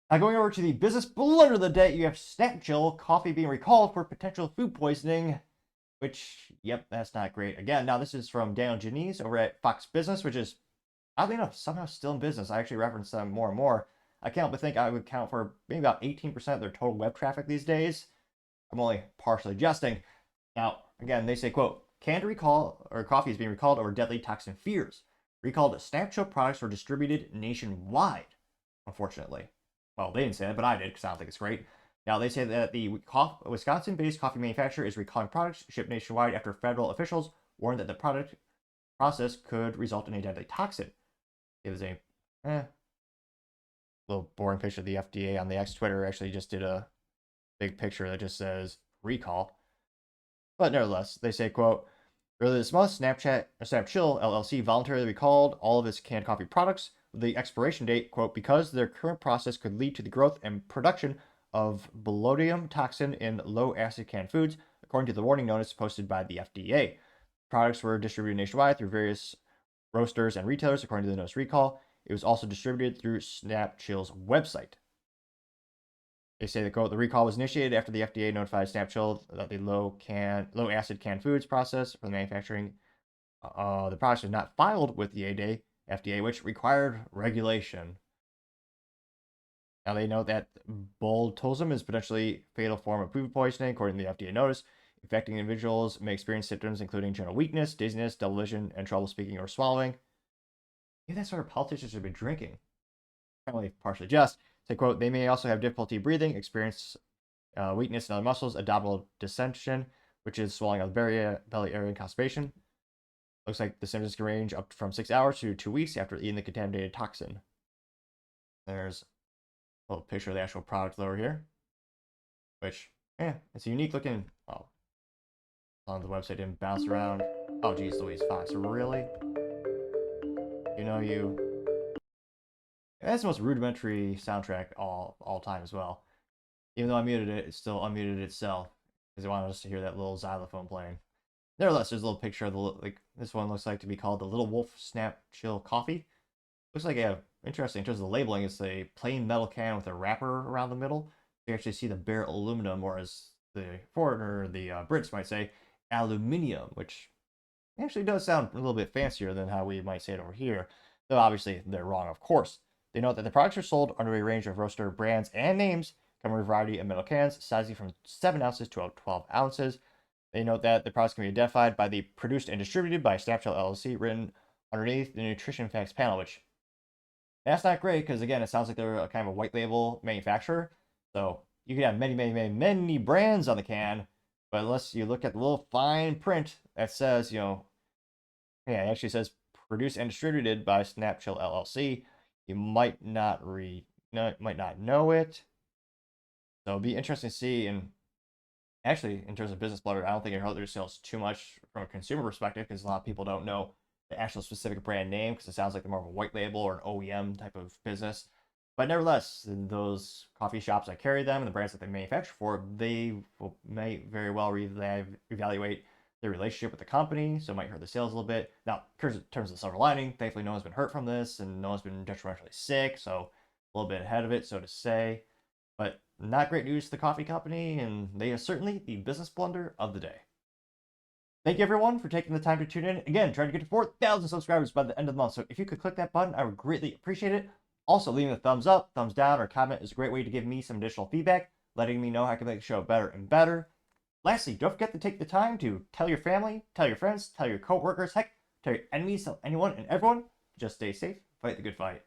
Now going over to the business blunder of the day, you have Snapchill coffee being recalled for potential food poisoning, which, yep, that's not great. Again, now this is from Daniel Janice over at Fox Business, which is, oddly enough, somehow still in business. I actually reference them more and more. I can't but think I would count for maybe about 18% of their total web traffic these days. I'm only partially adjusting. Now, again, they say, quote, canned recall or coffee is being recalled over deadly toxin fears. Recalled Snapchill products were distributed nationwide, unfortunately. Well, they didn't say that, but I did because I don't think it's great. Now, they say that the Wisconsin-based coffee manufacturer is recalling products shipped nationwide after federal officials warned that the product process could result in a deadly toxin. It was a little boring picture of the FDA on the X Twitter. Actually just did a big picture that just says recall. But nevertheless, they say, quote, earlier this month, Snapchill LLC voluntarily recalled all of its canned coffee products with the expiration date, quote, because their current process could lead to the growth and production of botulinum toxin in low-acid canned foods, according to the warning notice posted by the FDA. Products were distributed nationwide through various roasters and retailers, according to the notice recall. It was also distributed through Snapchill's website. They say that, quote, the recall was initiated after the FDA notified Snapchill that the low-acid canned foods process for the manufacturing the products was not filed with the FDA, which required regulation. Now they note that botulism is potentially a fatal form of food poisoning, according to the FDA notice. Affecting individuals may experience symptoms including general weakness, dizziness, double vision, and trouble speaking or swallowing. Maybe that's what politicians should be drinking. Apparently, partially just. Say, quote, they may also have difficulty breathing, experience weakness in other muscles, abdominal distension, which is swelling of the belly area, and constipation. Looks like the symptoms can range up from 6 hours to 2 weeks after eating the contaminated toxin. There's a little picture of the actual product over here, which, it's a unique looking. Oh, on the website didn't bounce around. Oh, geez, Louise Fox, really? You know you. That's the most rudimentary soundtrack all time as well. Even though I muted it, it still unmuted itself because it wanted us to hear that little xylophone playing. Nevertheless, there's a little picture of the this one looks like to be called the Little Wolf Snapchill Coffee. Looks like interesting in terms of the labeling. It's a plain metal can with a wrapper around the middle. You actually see the bare aluminum, or as the foreigner, the Brits might say, aluminium, which actually does sound a little bit fancier than how we might say it over here. Though obviously they're wrong, of course. They note that the products are sold under a range of roaster brands and names, coming in a variety of metal cans, sizing from 7 ounces to 12 ounces. They note that the products can be identified by the produced and distributed by Snapchill LLC written underneath the nutrition facts panel, which that's not great because, again, it sounds like they're a kind of a white label manufacturer. So you could have many brands on the can, but unless you look at the little fine print that says, it actually says produced and distributed by Snapchill LLC, you might not know it. So it'll be interesting to see. And actually, in terms of business blunder, I don't think it hurt their sales too much from a consumer perspective because a lot of people don't know the actual specific brand name because it sounds like they're more of a white label or an OEM type of business. But nevertheless, those coffee shops that carry them and the brands that they manufacture for, they may very well reevaluate their relationship with the company, so it might hurt the sales a little bit. Now, in terms of the silver lining, thankfully no one's been hurt from this and no one's been detrimentally sick, so a little bit ahead of it, so to say. But not great news to the coffee company, and they are certainly the business blunder of the day. Thank you everyone for taking the time to tune in. Again, trying to get to 4,000 subscribers by the end of the month, so if you could click that button, I would greatly appreciate it. Also, leaving a thumbs up, thumbs down, or comment is a great way to give me some additional feedback, letting me know how I can make the show better and better. Lastly, don't forget to take the time to tell your family, tell your friends, tell your co-workers, heck, tell your enemies, tell anyone and everyone. Just stay safe, fight the good fight.